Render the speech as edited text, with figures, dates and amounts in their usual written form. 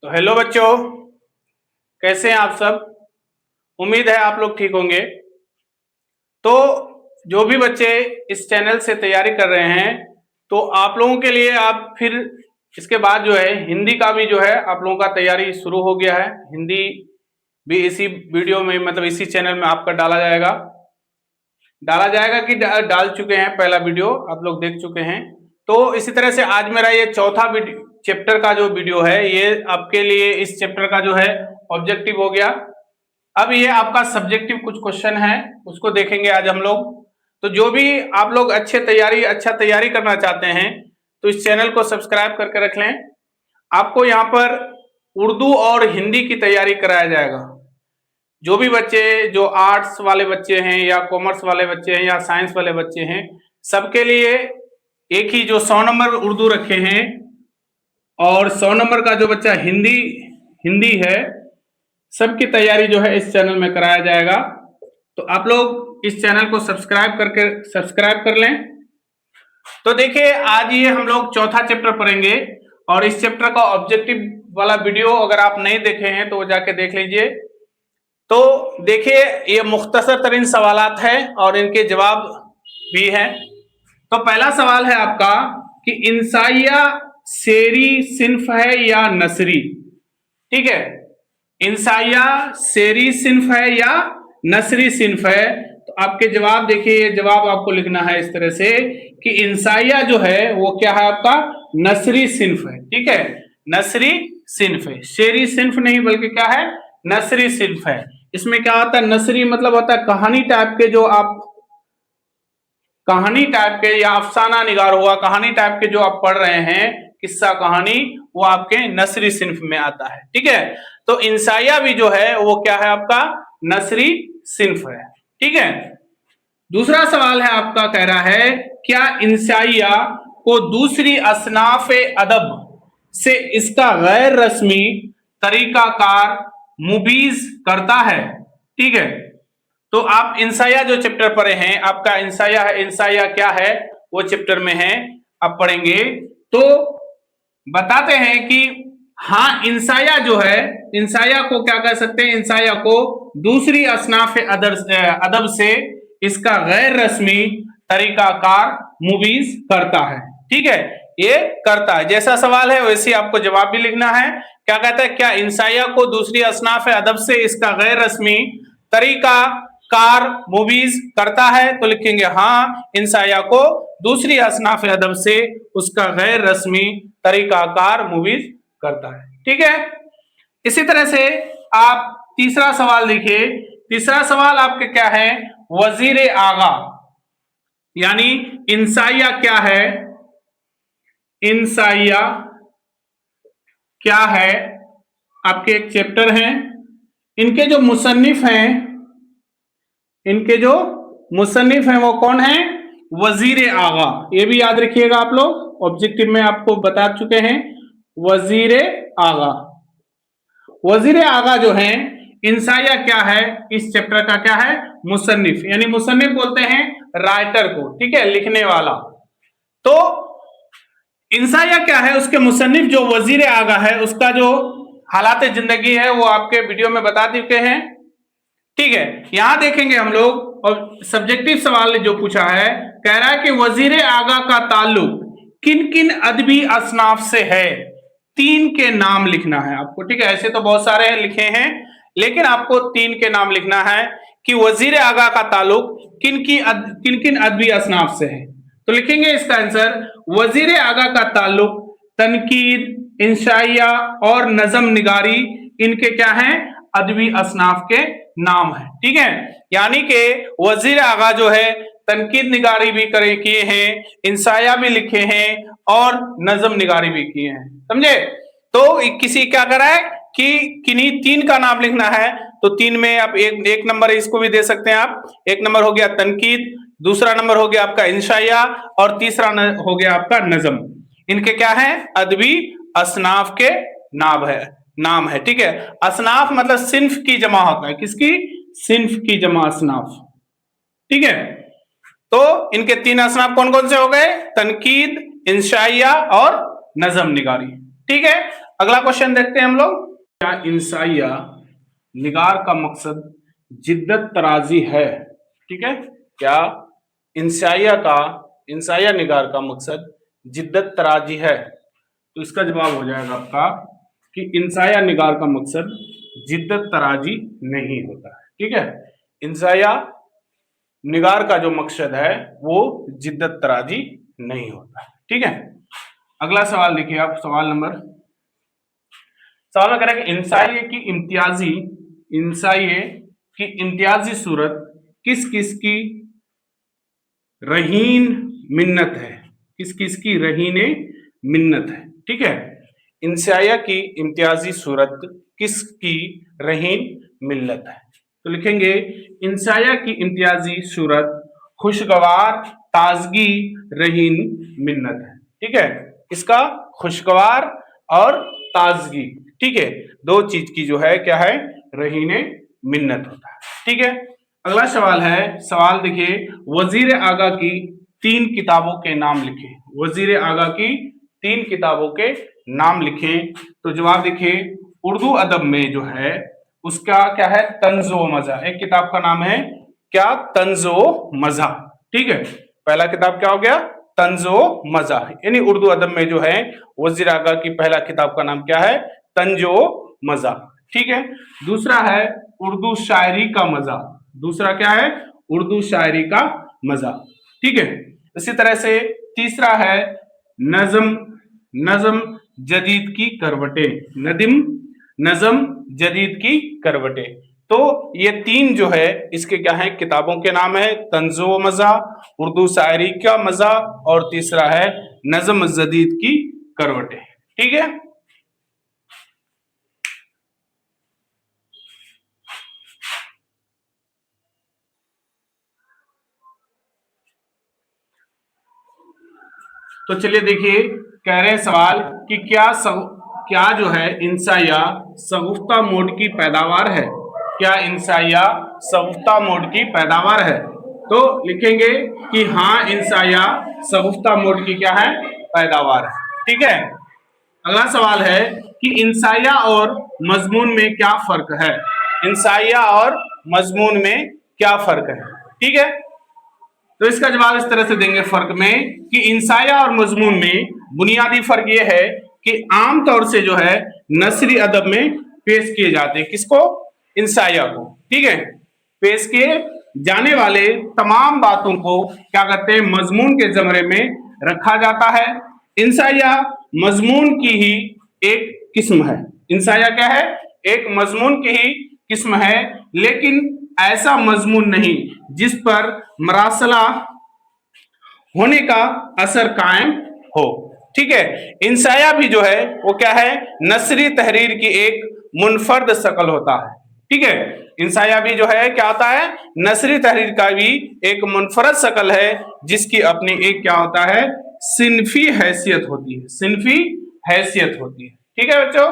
तो हेलो बच्चों, कैसे हैं आप सब। उम्मीद है आप लोग ठीक होंगे। तो जो भी बच्चे इस चैनल से तैयारी कर रहे हैं, तो आप लोगों के लिए आप फिर इसके बाद जो है हिंदी का भी जो है आप लोगों का तैयारी शुरू हो गया है। हिंदी भी इसी वीडियो में मतलब इसी चैनल में आपका डाला जाएगा कि डाल चुके हैं। पहला वीडियो आप लोग देख चुके हैं। तो इसी तरह से आज मेरा ये चौथा चैप्टर का जो वीडियो है, ये आपके लिए इस चैप्टर का जो है ऑब्जेक्टिव हो गया। अब ये आपका सब्जेक्टिव कुछ क्वेश्चन है, उसको देखेंगे आज हम लोग। तो जो भी आप लोग अच्छा तैयारी करना चाहते हैं, तो इस चैनल को सब्सक्राइब करके रख लें। आपको यहाँ पर उर्दू और हिंदी की तैयारी कराया जाएगा। जो भी बच्चे जो आर्ट्स वाले बच्चे हैं या कॉमर्स वाले बच्चे हैं या साइंस वाले बच्चे हैं, सबके लिए एक ही जो 100 नंबर उर्दू रखे हैं और 100 नंबर का जो बच्चा हिंदी है, सबकी तैयारी जो है इस चैनल में कराया जाएगा। तो आप लोग इस चैनल को सब्सक्राइब कर लें। तो देखिए, आज ये हम लोग चौथा चैप्टर पढ़ेंगे और इस चैप्टर का ऑब्जेक्टिव वाला वीडियो अगर आप नहीं देखे हैं तो वो जाके देख लीजिए। तो देखिए, ये मुख्तसर तरीन सवालात है और इनके जवाब भी हैं। तो पहला सवाल है आपका कि इंसाइया शेरी सिन्फ है या नसरी। ठीक है, इंसाइया शेरी सिन्फ है या नसरी सिन्फ है। तो आपके जवाब देखिए, ये जवाब आपको लिखना है इस तरह से कि इंसाइया जो है वो क्या है आपका, नसरी सिन्फ है। ठीक है, नसरी सिन्फ है, शेरी सिन्फ नहीं बल्कि क्या है, नसरी सिन्फ है। इसमें क्या होता है, नसरी मतलब होता है कहानी टाइप के, जो आप कहानी टाइप के या अफसाना निगार हुआ कहानी टाइप के जो आप पढ़ रहे हैं, किस्सा कहानी, वो आपके नसरी सिन्फ में आता है। ठीक है, तो इंसाइया भी जो है वो क्या है आपका, नसरी सिन्फ है। ठीक है, दूसरा सवाल है आपका, कह रहा है क्या इंसाइया को दूसरी असनाफ अदब से इसका गैर रस्मी तरीकाकार मुबीज करता है। ठीक है, तो आप इंसाइया जो चैप्टर पढ़े हैं, आपका इंसाइया है, इंसाइया क्या है वो चैप्टर में है, आप पढ़ेंगे तो बताते हैं कि हाँ, इंसाइया जो है, इंसाइया को क्या कह सकते हैं, इंसाइया को दूसरी असनाफ अदब से इसका गैर रस्मी तरीकाकार मुबीज करता है। ठीक है, ये करता है, जैसा सवाल है वैसे आपको जवाब भी लिखना है। क्या कहता है, क्या इंसाइया को दूसरी असनाफ अदब से इसका गैर रस्मी तरीकाकार मुबीज करता है, तो लिखेंगे हाँ, इंसाइया को दूसरी असनाफ अदब से उसका गैर रस्मी तरीकाकार मुबीज करता है। ठीक है, इसी तरह से आप तीसरा सवाल देखिए। तीसरा सवाल आपके क्या है, वजीर आगा, यानी इंसाइया क्या है, इंसाइया क्या है, आपके एक चैप्टर हैं, इनके जो मुसन्निफ हैं, इनके जो मुसन्निफ हैं वो कौन है, वजीर आगा। ये भी याद रखिएगा आप लोग, ऑब्जेक्टिव में आपको बता चुके हैं, वजीर आगा। वजीर आगा जो है, इंसाइया क्या है, इस चैप्टर का क्या है, मुसन्निफ, यानी मुसन्निफ बोलते हैं राइटर को। ठीक है, लिखने वाला। तो इंसाइया क्या है, उसके मुसन्निफ जो वजीर आगा है, उसका जो हालात जिंदगी है वो आपके वीडियो में बता चुके हैं। ठीक है, यहां देखेंगे हम लोग, और सब्जेक्टिव सवाल जो पूछा है, कह रहा है कि वजीर आगा का ताल्लुक किन किन अदबी असनाफ से है, 3 के नाम लिखना है आपको। ठीक है, ऐसे तो बहुत सारे लिखे हैं, लेकिन आपको 3 के नाम लिखना है कि वजीर आगा का ताल्लुक किन किन अदबी असनाफ से है। तो लिखेंगे इसका आंसर, वजीर आगा का ताल्लुक तनकीद, इंशाइया और नजम निगारी, इनके क्या हैं, अदबी असनाफ के नाम है। ठीक है, यानी कि वजीर आगा जो है तनकीद निगारी भी किए हैं, इंसाया भी लिखे हैं और नजम निगारी भी किए हैं। समझे, तो किसी क्या करा है कि किन्हीं 3 का नाम लिखना है, तो 3 में आप एक नंबर इसको भी दे सकते हैं आप। एक नंबर हो गया तनकीद, दूसरा नंबर हो गया आपका इंशाया और तीसरा हो गया आपका नजम। इनके क्या है, अदबी असनाफ के नाम है। ठीक है, असनाफ मतलब सिन्फ की जमा होता है, किसकी, सिन्फ की जमा असनाफ। ठीक है, तो इनके 3 असनाफ कौन कौन से हो गए, तनकीद, इंशाइया और नजम निगारी। ठीक है, अगला क्वेश्चन देखते हैं हम लोग। क्या इंसाइया निगार का मकसद जिद्दत तराजी है? ठीक है, क्या इंसाइया निगार का मकसद जिद्दत तराजी है? तो इसका जवाब हो जाएगा आपका कि इंसाइया निगार का मकसद जिद्दत तराजी नहीं होता है। ठीक है, इंसाइया निगार का जो मकसद है वो जिद्दत तराजी नहीं होता है। ठीक है, अगला सवाल देखिए आप, सवाल में करेंगे इंसाइये की इम्तियाजी सूरत किस किस की रहीन मिन्नत है? किस किस की रहीने मिन्नत है? ठीक है, इंसाइया की इम्तियाजी सूरत किसकी रहीन मिन्नत है? तो लिखेंगे इंसाइया की इम्तियाजी सूरत खुशगवार ताजगी रहीन मिन्नत है। ठीक है, इसका खुशगवार और ताजगी, ठीक है, दो चीज की जो है क्या है, रहीने मिन्नत होता है। ठीक है, अगला सवाल है, सवाल देखिए, वजीर आगा की 3 किताबों के नाम लिखें। वजीर आगा की 3 किताबों के नाम लिखें। तो जवाब देखिए, उर्दू अदब में जो है उसका क्या है, तंज़ो मज़ा। एक किताब का नाम है क्या, तंज़ो मज़ा। ठीक है, पहला किताब क्या हो गया, तंज़ो मज़ा, यानी उर्दू अदब में जो है वजीर आगा की पहला किताब का नाम क्या है, तंज़ो मज़ा। ठीक है, दूसरा है उर्दू शायरी का मज़ा। दूसरा क्या है, उर्दू शायरी का मज़ा। ठीक है, इसी तरह से तीसरा है नज़म जदीद की करवटें। नज़म जदीद की करवटें। तो ये 3 जो है इसके क्या है, किताबों के नाम है, तंज़ो मज़ा, उर्दू शायरी का मज़ा, और तीसरा है नज़म जदीद की करवटें। ठीक है, तो चलिए देखिए, कह रहे हैं सवाल कि क्या जो है इंसाइया सगुफ्ता मोड की पैदावार है? क्या इंसाइया सगुफ्ता मोड की पैदावार है? तो लिखेंगे कि हाँ, इंसाइया सगुफ्ता मोड की क्या है, पैदावार है। ठीक है, अगला सवाल है कि इंसाइया और मजमून में क्या फर्क है? इंसाइया और मजमून में क्या फर्क है? ठीक है, तो इसका जवाब इस तरह से देंगे फर्क में कि इंसाइया और मजमून में बुनियादी फर्क यह है कि आमतौर से जो है नसरी अदब में पेश किए जाते हैं, किसको, इंसाइया को। ठीक है, पेश किए जाने वाले तमाम बातों को क्या करते हैं, मजमून के जमरे में रखा जाता है। इंसाइया मजमून की ही एक किस्म है। इंसाइया क्या है, एक मजमून की ही किस्म है, लेकिन ऐसा मजमून नहीं जिस पर मरासला होने का असर कायम हो। ठीक है, इंसाइया भी जो है वो क्या है, नसरी तहरीर की एक मुनफर्द शक्ल होता है। ठीक है, इंसाइया भी जो है क्या होता है, नसरी तहरीर का भी एक मुनफरद शक्ल है, जिसकी अपनी एक क्या होता है, सिनफी हैसियत होती है। सिनफी हैसियत होती है। ठीक है बच्चों,